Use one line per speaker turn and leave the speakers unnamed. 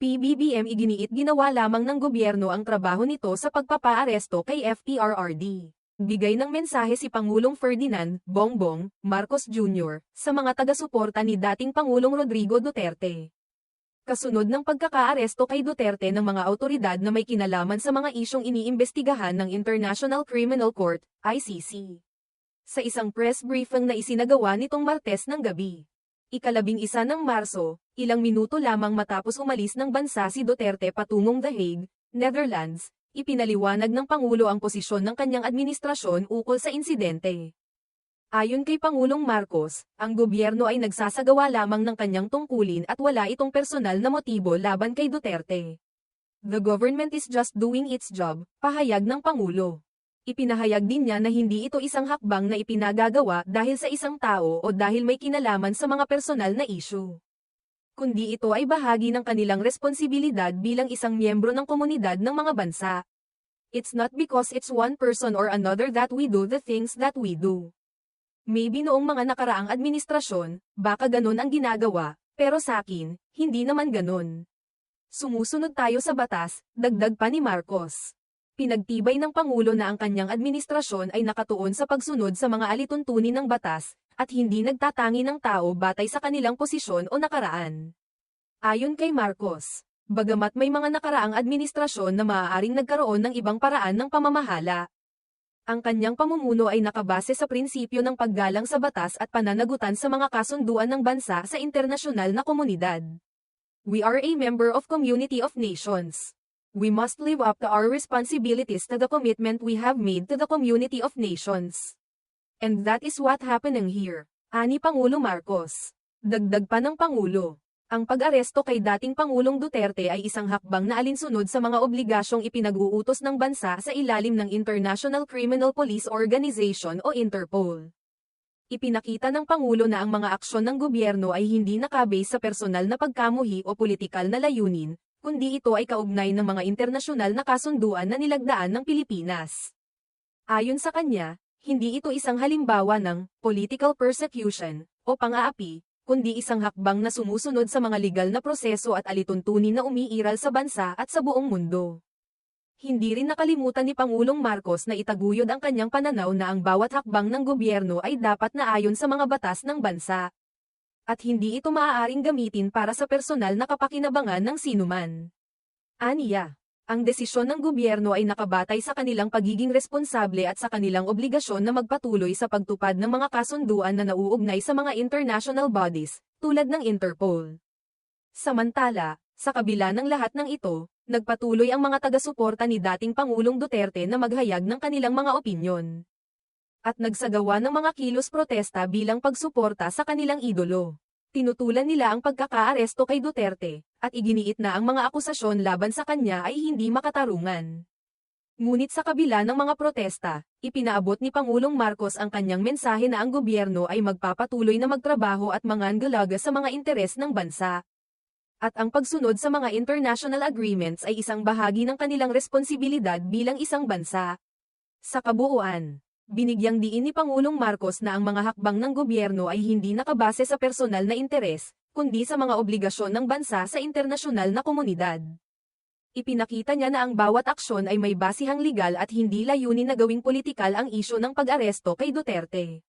PBBM iginiit ginawa lamang ng gobyerno ang trabaho nito sa pagpapaaresto kay FPRRD. Bigay ng mensahe si Pangulong Ferdinand Bongbong Marcos Jr. sa mga taga-suporta ni dating Pangulong Rodrigo Duterte. Kasunod ng pagkakaaresto kay Duterte ng mga awtoridad na may kinalaman sa mga isyong iniimbestigahan ng International Criminal Court, ICC. Sa isang press briefing na isinagawa nitong Martes ng gabi. Ika-11 ng Marso, ilang minuto lamang matapos umalis ng bansa si Duterte patungong The Hague, Netherlands, ipinaliwanag ng Pangulo ang posisyon ng kanyang administrasyon ukol sa insidente. Ayon kay Pangulong Marcos, ang gobyerno ay nagsasagawa lamang ng kanyang tungkulin at wala itong personal na motibo laban kay Duterte. The government is just doing its job, pahayag ng Pangulo. Ipinahayag din niya na hindi ito isang hakbang na ipinagagawa dahil sa isang tao o dahil may kinalaman sa mga personal na issue. Kundi ito ay bahagi ng kanilang responsibilidad bilang isang miyembro ng komunidad ng mga bansa. It's not because it's one person or another that we do the things that we do. Maybe noong mga nakaraang administrasyon, baka ganun ang ginagawa, pero sa akin, hindi naman ganun. Sumusunod tayo sa batas, dagdag pa ni Marcos. Pinagtibay ng Pangulo na ang kanyang administrasyon ay nakatuon sa pagsunod sa mga alituntunin ng batas, at hindi nagtatangi ng tao batay sa kanilang posisyon o nakaraan. Ayon kay Marcos, bagamat may mga nakaraang administrasyon na maaaring nagkaroon ng ibang paraan ng pamamahala, ang kanyang pamumuno ay nakabase sa prinsipyo ng paggalang sa batas at pananagutan sa mga kasunduan ng bansa sa internasyonal na komunidad. We are a member of Community of Nations. We must live up to our responsibilities to the commitment we have made to the Community of Nations. And that is what happening here, ani Pangulo Marcos. Dagdag pa ng Pangulo, ang pag-aresto kay dating Pangulong Duterte ay isang hakbang na alinsunod sa mga obligasyong ipinag-uutos ng bansa sa ilalim ng International Criminal Police Organization o Interpol. Ipinakita ng Pangulo na ang mga aksyon ng gobyerno ay hindi nakabase sa personal na pagkamuhi o politikal na layunin, kundi ito ay kaugnay ng mga internasyonal na kasunduan na nilagdaan ng Pilipinas. Ayon sa kanya, hindi ito isang halimbawa ng political persecution o pang-aapi, kundi isang hakbang na sumusunod sa mga legal na proseso at alituntunin na umiiral sa bansa at sa buong mundo. Hindi rin nakalimutan ni Pangulong Marcos na itaguyod ang kanyang pananaw na ang bawat hakbang ng gobyerno ay dapat na ayon sa mga batas ng bansa. At hindi ito maaaring gamitin para sa personal na kapakinabangan ng sinuman. Aniya, ang desisyon ng gobyerno ay nakabatay sa kanilang pagiging responsable at sa kanilang obligasyon na magpatuloy sa pagtupad ng mga kasunduan na nauugnay sa mga international bodies, tulad ng Interpol. Samantala, sa kabila ng lahat ng ito, nagpatuloy ang mga taga-suporta ni dating Pangulong Duterte na maghayag ng kanilang mga opinyon. At nagsagawa ng mga kilos protesta bilang pagsuporta sa kanilang idolo. Tinutulan nila ang pagkakaaresto kay Duterte, at iginiit na ang mga akusasyon laban sa kanya ay hindi makatarungan. Ngunit sa kabila ng mga protesta, ipinaabot ni Pangulong Marcos ang kanyang mensahe na ang gobyerno ay magpapatuloy na magtrabaho at mangangalaga sa mga interes ng bansa. At ang pagsunod sa mga international agreements ay isang bahagi ng kanilang responsibilidad bilang isang bansa. Sa kabuuan, binigyang diin ni Pangulong Marcos na ang mga hakbang ng gobyerno ay hindi nakabase sa personal na interes, kundi sa mga obligasyon ng bansa sa internasyonal na komunidad. Ipinakita niya na ang bawat aksyon ay may basihang legal at hindi layunin na gawing politikal ang isyu ng pag-aresto kay Duterte.